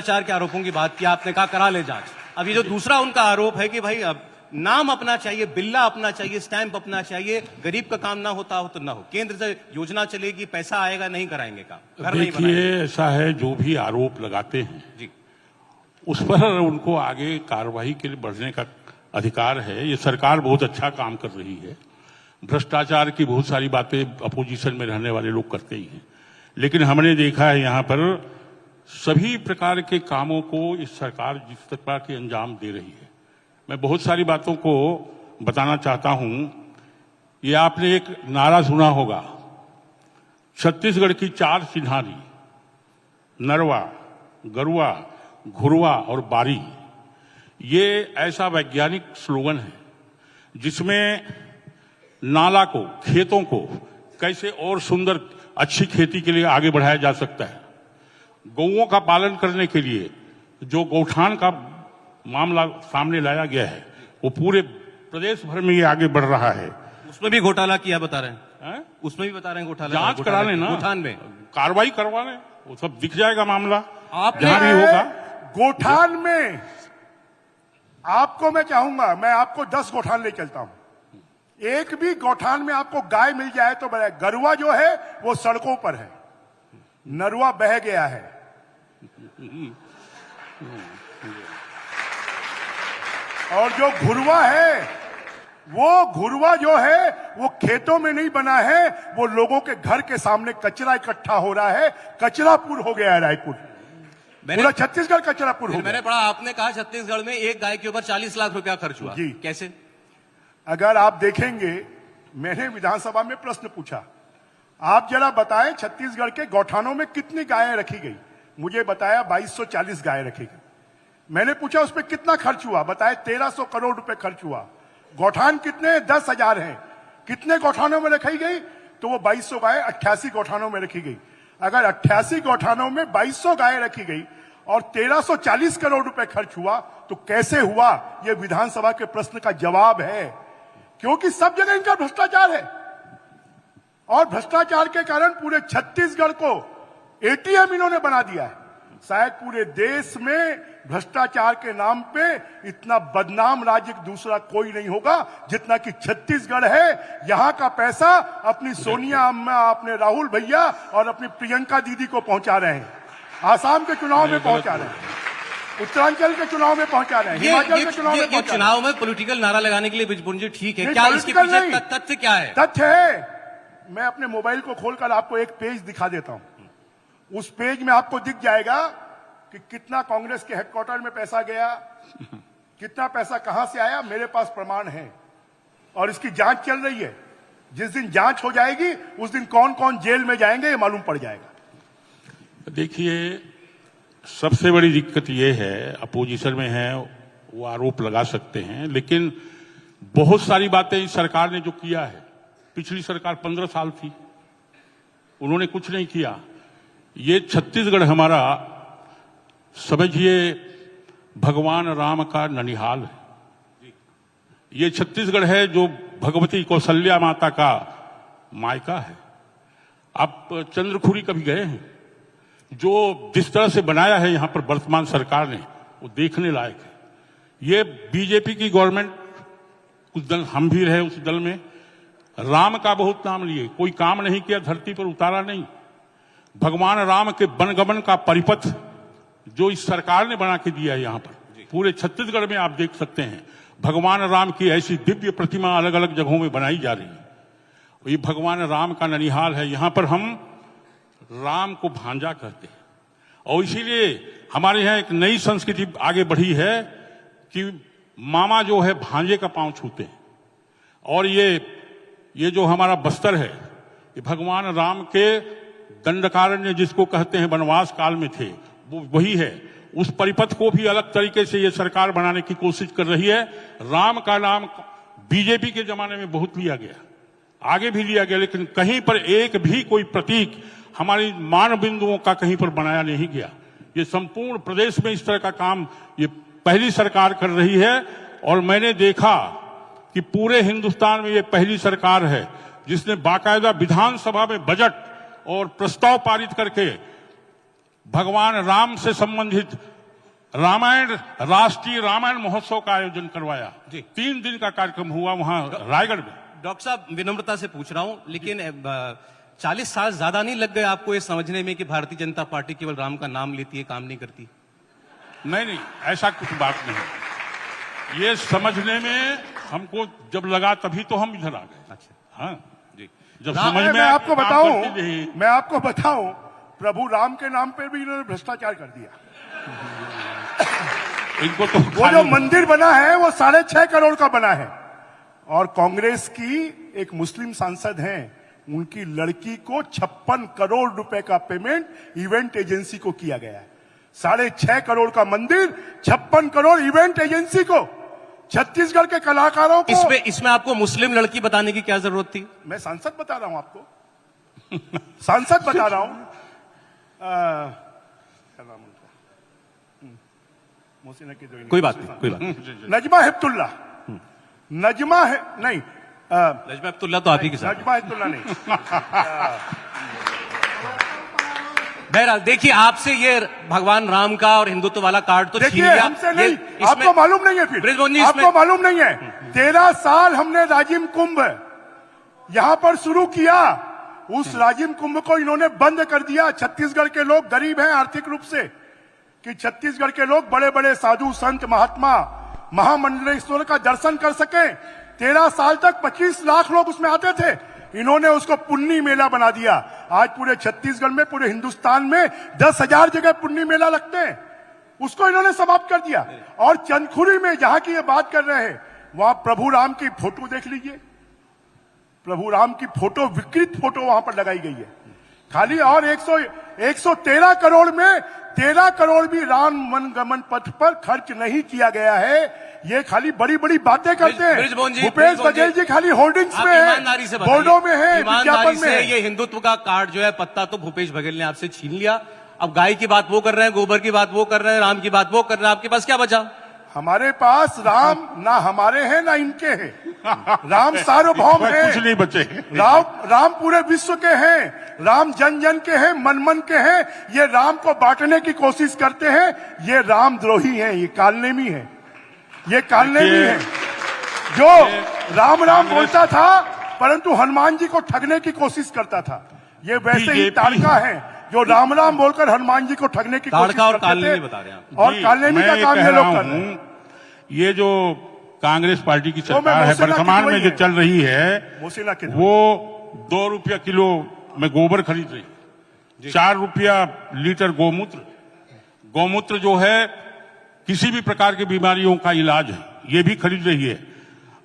भ्रष्टाचार के आरोपों की बात की, आपने कहा करा ले जांच। अब ये जो दूसरा उनका आरोप है कि भाई अब नाम अपना चाहिए, बिल्ला अपना चाहिए, स्टैंप अपना चाहिए, गरीब का काम ना होता हो तो ना हो, केंद्र से योजना चलेगी, पैसा आएगा, नहीं कराएंगे काम, घर नहीं बनाएंगे। देखिए, ऐसा है, जो भी आरोप लगाते हैं जी, उस पर उनको आगे कार्रवाई के लिए बढ़ने का अधिकार है। ये सरकार बहुत अच्छा काम कर रही है। भ्रष्टाचार की बहुत सारी बातें अपोजिशन में रहने वाले लोग करते ही हैं, लेकिन हमने देखा है यहाँ पर सभी प्रकार के कामों को इस सरकार जिस प्रकार के अंजाम दे रही है। मैं बहुत सारी बातों को बताना चाहता हूं। ये आपने एक नारा सुना होगा, छत्तीसगढ़ की 4 चिन्हारी, नरवा, गरुआ, घुरवा और बारी। ये ऐसा वैज्ञानिक स्लोगन है जिसमें नाला को, खेतों को कैसे और सुंदर अच्छी खेती के लिए आगे बढ़ाया जा सकता है। गौओं का पालन करने के लिए जो गौठान का मामला सामने लाया गया है, वो पूरे प्रदेश भर में ये आगे बढ़ रहा है। उसमें भी घोटाला किया बता रहे हैं, है? उसमें भी बता रहे हैं घोटाला। जांच करा लें ना, गौठान में कार्रवाई करवा लें, वो सब दिख जाएगा मामला आपने जहां भी होगा। गोठान में आपको मैं चाहूंगा, मैं आपको 10 गोठान ले चलता हूं। एक भी गोठान में आपको गाय मिल जाए तो बड़ा। गरुआ जो है वो सड़कों पर है, नरुआ बह गया है, और जो घुरवा है, वो घुरवा जो है वो खेतों में नहीं बना है, वो लोगों के घर के सामने कचरा इकट्ठा हो रहा है। कचरापुर हो गया है रायपुर, पूरा छत्तीसगढ़ कचरापुर हो गया। मैंने पढ़ा, आपने कहा छत्तीसगढ़ में एक गाय के ऊपर 40 लाख रुपया खर्च हुआ। जी, कैसे? अगर आप देखेंगे, मैंने विधानसभा में प्रश्न पूछा, आप जरा बताएं छत्तीसगढ़ के गौठानों में कितनी गायें रखी गई। मुझे बताया 2240 गायें रखी गई। मैंने पूछा उस पर कितना खर्च हुआ, बताया 1300 करोड़ रुपए खर्च हुआ। गौठान कितने? 10,000 हैं। कितने गौठानों में रखी गई? तो वो 2200 गायें 88 गौठानों में रखी गई। अगर 88 गौठानों में 2200 गायें रखी गई और 1340 करोड़ रुपए खर्च हुआ, तो कैसे हुआ? यह विधानसभा के प्रश्न का जवाब है, क्योंकि सब जगह इनका भ्रष्टाचार है। और भ्रष्टाचार के कारण पूरे छत्तीसगढ़ को एटीएम इन्होंने बना दिया है। शायद पूरे देश में भ्रष्टाचार के नाम पे इतना बदनाम राज्य दूसरा कोई नहीं होगा जितना कि छत्तीसगढ़ है। यहां का पैसा अपनी सोनिया अम्मा, अपने राहुल भैया और अपनी प्रियंका दीदी को पहुंचा रहे हैं। आसाम के चुनाव में पहुंचा रहे हैं, उत्तरांचल के चुनाव में पहुंचा रहे हैं, हिमाचल के चुनाव में पहुंचा रहे हैं। चुनाव में पॉलिटिकल नारा लगाने के लिए बिजपुंजी ठीक है, क्या इसके पीछे तथ्य क्या है? तथ्य है, मैं अपने मोबाइल को खोलकर आपको एक पेज दिखा देता हूं। उस पेज में आपको दिख जाएगा कि कितना कांग्रेस के हेडक्वार्टर में पैसा गया, कितना पैसा कहां से आया। मेरे पास प्रमाण है और इसकी जांच चल रही है। जिस दिन जांच हो जाएगी उस दिन कौन कौन जेल में जाएंगे ये मालूम पड़ जाएगा। देखिए, सबसे बड़ी दिक्कत ये है, अपोजिशन में है वो आरोप लगा सकते हैं, लेकिन बहुत सारी बातें इस सरकार ने जो किया है, पिछली सरकार 15 साल थी, उन्होंने कुछ नहीं किया। ये छत्तीसगढ़ हमारा समझिए भगवान राम का ननिहाल है। ये छत्तीसगढ़ है जो भगवती कौशल्या माता का मायका है। आप चंद्रखुरी कभी गए हैं? जो जिस तरह से बनाया है यहां पर वर्तमान सरकार ने, वो देखने लायक है। ये बीजेपी की गवर्नमेंट, उस दल हम भी रहे उस दल में, राम का बहुत नाम लिए, कोई काम नहीं किया, धरती पर उतारा नहीं। भगवान राम के वनगमन का परिपथ जो इस सरकार ने बना के दिया है, यहां पर पूरे छत्तीसगढ़ में आप देख सकते हैं भगवान राम की ऐसी दिव्य प्रतिमा अलग अलग जगहों में बनाई जा रही है। ये भगवान राम का ननिहाल है। यहां पर हम राम को भांजा कहते हैं, और इसीलिए हमारे यहाँ एक नई संस्कृति आगे बढ़ी है कि मामा जो है भांजे का पांव छूते हैं। और ये जो हमारा बस्तर है, ये भगवान राम के दंडकारण्य जिसको कहते हैं, वनवास काल में थे, वो वही है। उस परिपथ को भी अलग तरीके से ये सरकार बनाने की कोशिश कर रही है। राम का नाम बीजेपी के जमाने में बहुत लिया गया, आगे भी लिया गया, लेकिन कहीं पर एक भी कोई प्रतीक हमारी मान बिंदुओं का कहीं पर बनाया नहीं गया। ये संपूर्ण प्रदेश में इस तरह का काम ये पहली सरकार कर रही है। और मैंने देखा कि पूरे हिंदुस्तान में ये पहली सरकार है जिसने बाकायदा विधानसभा में बजट और प्रस्ताव पारित करके भगवान राम से संबंधित रामायण राष्ट्रीय रामायण महोत्सव का आयोजन करवाया जी। 3 दिन का कार्यक्रम हुआ वहां रायगढ़ में। डॉक्टर साहब विनम्रता से पूछ रहा हूं, लेकिन 40 साल ज्यादा नहीं लग गए आपको ये समझने में कि भारतीय जनता पार्टी केवल राम का नाम लेती है, काम नहीं करती? नहीं, ऐसा कुछ बात नहीं। ये समझने में हमको जब लगा तभी तो हम इधर आ गए। अच्छा हाँ जी। जब राम- समझ में मैं आया आपको कि काम बताऊं, करती नहीं। मैं आपको बताऊं, प्रभु राम के नाम पे भी इन्होंने भ्रष्टाचार कर दिया। इनको तो वो जो मंदिर बना है वो 6.5 करोड़ का बना है, और कांग्रेस की एक मुस्लिम सांसद हैं, उनकी लड़की को 56 करोड़ रुपए का पेमेंट इवेंट एजेंसी को किया गया है। 6.5 करोड़ का मंदिर, 56 करोड़ इवेंट एजेंसी को। छत्तीसगढ़ के कलाकारों को इसमें आपको मुस्लिम लड़की बताने की क्या जरूरत थी? मैं सांसद बता रहा हूं आपको, सांसद बता रहा हूं। क्या नाम उनका? मोहसिना की जो कोई बात नहीं, कोई बात नहीं। नजमा हेप्तुल्ला, नजमा है नहीं, नजमा अब्दुल्ला तो आप ही के साथ। नजमा हेप्तुल्ला नहीं। बहरहाल देखिए, आपसे ये भगवान राम का और हिंदुत्व वाला कार्ड तो छीन देखिए लिया। हमसे नहीं, इसमें- आपको मालूम नहीं है, फिर बृजमोहन जी, आपको इसमें- मालूम नहीं है। 13 साल हमने राजिम कुंभ यहां पर शुरू किया, उस राजिम कुंभ को इन्होंने बंद कर दिया। छत्तीसगढ़ के लोग गरीब हैं आर्थिक रूप से, कि छत्तीसगढ़ के लोग बड़े बड़े साधु संत महात्मा महामंडलेश्वर का दर्शन कर सके। 13 साल तक 25 लाख लोग उसमें आते थे, इन्होंने उसको पुन्नी मेला बना दिया। आज पूरे छत्तीसगढ़ में, पूरे हिंदुस्तान में 10,000 जगह पुन्नी मेला लगते हैं, उसको इन्होंने समाप्त कर दिया। और चंदखुरी में जहां की ये बात कर रहे हैं, वहां प्रभु राम की फोटो देख लीजिए, प्रभु राम की फोटो, विकृत फोटो वहां पर लगाई गई है खाली। और 113 करोड़ में 13 करोड़ भी राम मनगमन पथ पर खर्च नहीं किया गया है। ये खाली बड़ी बड़ी बातें करते हैं। बृजमोहन जी, भूपेश बृजमोहन बघेल जी खाली होर्डिंग्स आप में है, ईमानदारी से बताइए, बोर्डों में है, ईमानदारी विज्ञापन में से है। ये हिंदुत्व का कार्ड जो है, पत्ता तो भूपेश बघेल ने आपसे छीन लिया। अब गाय की बात वो कर रहे हैं, गोबर की बात वो कर रहे हैं, राम की बात वो कर रहे हैं, आपके पास क्या बचा? हमारे पास राम ना हमारे हैं ना इनके हैं। राम सार्वभौम है, कुछ नहीं बचे। राम पूरे विश्व के हैं, राम जन जन के हैं, मन मन के हैं। ये राम को बांटने की कोशिश करते हैं, ये रामद्रोही हैं, ये कालनेमी हैं, ये कालनेमी देखिए, हैं, जो राम राम बोलता था परंतु हनुमान जी को ठगने की कोशिश करता था। ये वैसे ही बीजेपी ताड़का है जो राम राम बोलकर हनुमान जी को ठगने की कोशिश ताड़का और करते कालनेमी थे। बता रहे हैं आप। और जी, कालनेमी मैं का ये काम कह ये लोग रहा कर रहे हैं। हूं, ये जो कांग्रेस पार्टी की मैं सरकार है मोहसिना की वर्तमान में वही जो है। चल रही है, मोहसिना की वो 2 रुपया किलो में गोबर खरीद रही, 4 रुपया लीटर गोमूत्र। गोमूत्र जो है किसी भी प्रकार की बीमारियों का इलाज है, ये भी खरीद रही है।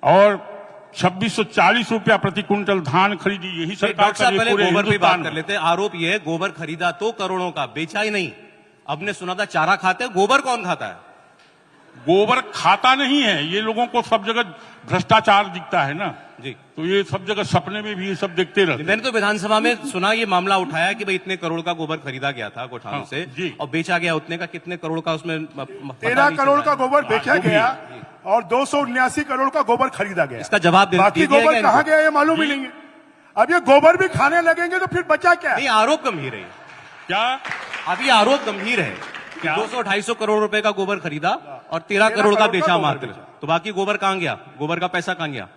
और 2640 रुपया प्रति क्विंटल धान खरीदी, यही सरकार डॉक्टर साहब कर रही है पहले पूरे गोबर पे हिंदुस्तान बात कर में। लेते हैं। आरोप ये है, गोबर खरीदा तो करोड़ों का, बेचा ही नहीं। अब ने सुना था चारा खाते हैं, गोबर कौन खाता है? गोबर खाता नहीं है, ये लोगों को सब जगह भ्रष्टाचार दिखता है ना, जी। तो ये सब जगह सपने में भी ये सब देखते रहते हैं। मैंने तो विधानसभा में सुना ये मामला उठाया कि भाई इतने करोड़ का गोबर खरीदा गया था गोठानों हाँ, से, जी। और बेचा गया उतने का, कितने करोड़ का उसमें 13 करोड़ का गोबर बेचा जो भी गया और 279 करोड़ का गोबर खरीदा गया। इसका जवाब दे बाकी दिया गोबर गया कहाँ इनको? गया ये मालूम ही नहीं है। अब ये गोबर भी खाने लगेंगे तो फिर बचा क्या? नहीं, आरोप गंभीर है। क्या अभी आरोप गंभीर है कि क्या? 200-250 करोड़ रुपए का गोबर खरीदा और 13 करोड़ का बेचा गोबर मात्र। बेचा। तो बाकी गोबर कहां गया? गोबर का पैसा कहां गया?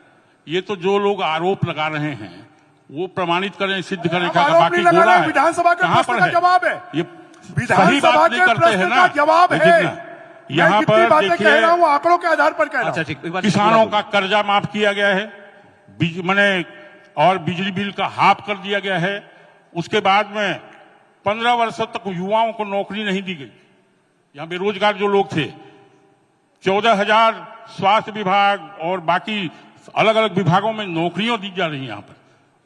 ये तो जो लोग आरोप लगा रहे हैं वो प्रमाणित करें, सिद्ध करें, अब क्या आरोप बाकी नहीं लगा गोला रहे, है विधानसभा के कहाँ प्रश्न पर का है? जवाब है। ये विधानसभा सही बात नहीं के करते प्रश्न हैं का ना, जवाब ये है। जितना यहाँ मैं जितनी पर बातें कह रहा हूं आंकड़ों के आधार पर कह रहा अच्छा हूं। ठीक, एक बार किसानों का कर्जा माफ किया गया है, मैंने और बिजली बिल का हाफ कर दिया गया है। उसके बाद में 15 वर्षों तक युवाओं को नौकरी नहीं दी गई। यहाँ बेरोजगार जो लोग थे, 14,000 स्वास्थ्य विभाग और बाकी अलग अलग विभागों में नौकरियां दी जा रही हैं। यहाँ पर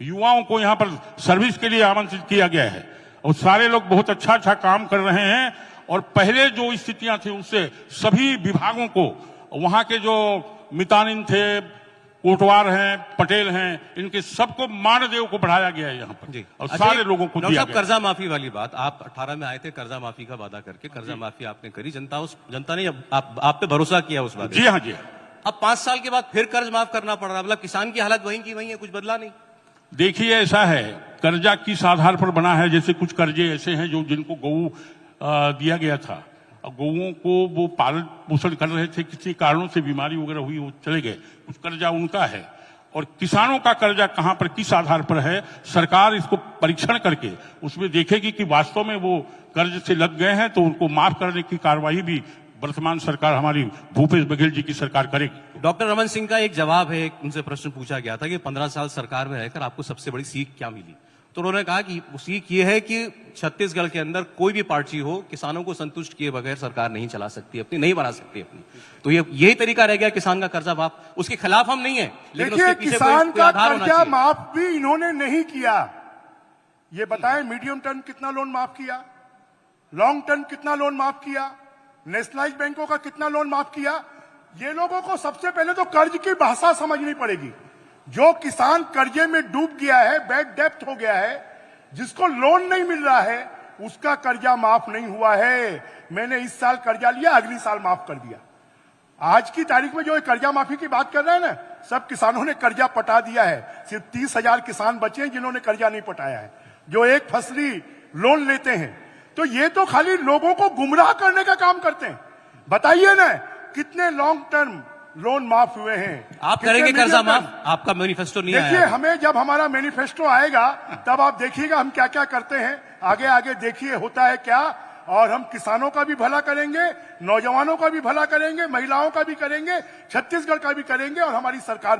युवाओं को यहाँ पर सर्विस के लिए आमंत्रित किया गया है और सारे लोग बहुत अच्छा अच्छा काम कर रहे हैं। और पहले जो स्थितियां थी उससे सभी विभागों को, वहां के जो मितानिन थे, कोटवार हैं, पटेल हैं, इनके सबको मानदेय को बढ़ाया गया है यहाँ पर जी। और अच्छा, सारे लोगों को डॉक्टर दिया साहब, गया है। कर्जा माफी वाली बात, आप 18 में आए थे कर्जा माफी का वादा करके, कर्जा माफी आपने करी, जनता ने आप पे भरोसा किया उस बात। जी हाँ, जी हाँ। अब 5 साल के बाद फिर कर्ज माफ करना पड़ रहा है, मतलब किसान की हालत वहीं की वहीं है, कुछ बदला नहीं। देखिए, ऐसा है, कर्जा किस आधार पर बना है? जैसे कुछ कर्जे ऐसे हैं जो जिनको गऊ दिया गया था, और गौओं को वो पालन पोषण कर रहे थे, किसी कारणों से बीमारी वगैरह हुई, वो चले गए, कुछ कर्जा उनका है। और किसानों का कर्जा कहां पर, किस आधार पर है, सरकार इसको परीक्षण करके उसमें देखेगी कि वास्तव में वो कर्ज से लग गए हैं, तो उनको माफ करने की कार्रवाई भी वर्तमान सरकार, हमारी भूपेश बघेल जी की सरकार करेगी। डॉक्टर रमन सिंह का एक जवाब है, उनसे प्रश्न पूछा गया था कि 15 साल सरकार में रहकर आपको सबसे बड़ी सीख क्या मिली, तो उन्होंने कहा कि सीख ये है कि छत्तीसगढ़ के अंदर कोई भी पार्टी हो, किसानों को संतुष्ट किए बगैर सरकार नहीं चला सकती, अपनी नहीं बना सकती अपनी। तो ये यही तरीका रह गया किसान का कर्जा माफ। उसके खिलाफ हम नहीं है, लेकिन देखिए, उसके पीछे किसान कोई का आधार होना कर्जा चाहिए। माफ भी इन्होंने नहीं किया। ये बताएं, मीडियम टर्म कितना लोन माफ किया, लॉन्ग टर्म कितना लोन माफ किया, नेशनलाइज बैंकों का कितना लोन माफ किया। ये लोगों को सबसे पहले तो कर्ज की भाषा समझनी पड़ेगी। जो किसान कर्जे में डूब गया है, बैड डेप्थ हो गया है, जिसको लोन नहीं मिल रहा है, उसका कर्जा माफ नहीं हुआ है। मैंने इस साल कर्जा लिया, अगली साल माफ कर दिया। आज की तारीख में जो कर्जा माफी की बात कर रहे हैं ना, सब किसानों ने कर्जा पटा दिया है। सिर्फ 30,000 किसान बचे हैं जिन्होंने कर्जा नहीं पटाया है, जो एक फसली लोन लेते हैं। तो ये तो खाली लोगों को गुमराह करने का काम करते हैं। बताइए ना, कितने लॉन्ग टर्म लोन माफ हुए हैं? आप कितने करेंगे कर्जा medium term? माफ? आपका मैनिफेस्टो नहीं देखिए, आया। हमें जब हमारा मैनिफेस्टो आएगा तब आप देखिएगा हम क्या क्या करते हैं। आगे आगे देखिए होता है क्या। और हम किसानों का भी भला करेंगे, नौजवानों का भी भला करेंगे, महिलाओं का भी करेंगे, छत्तीसगढ़ का भी करेंगे, और हमारी सरकार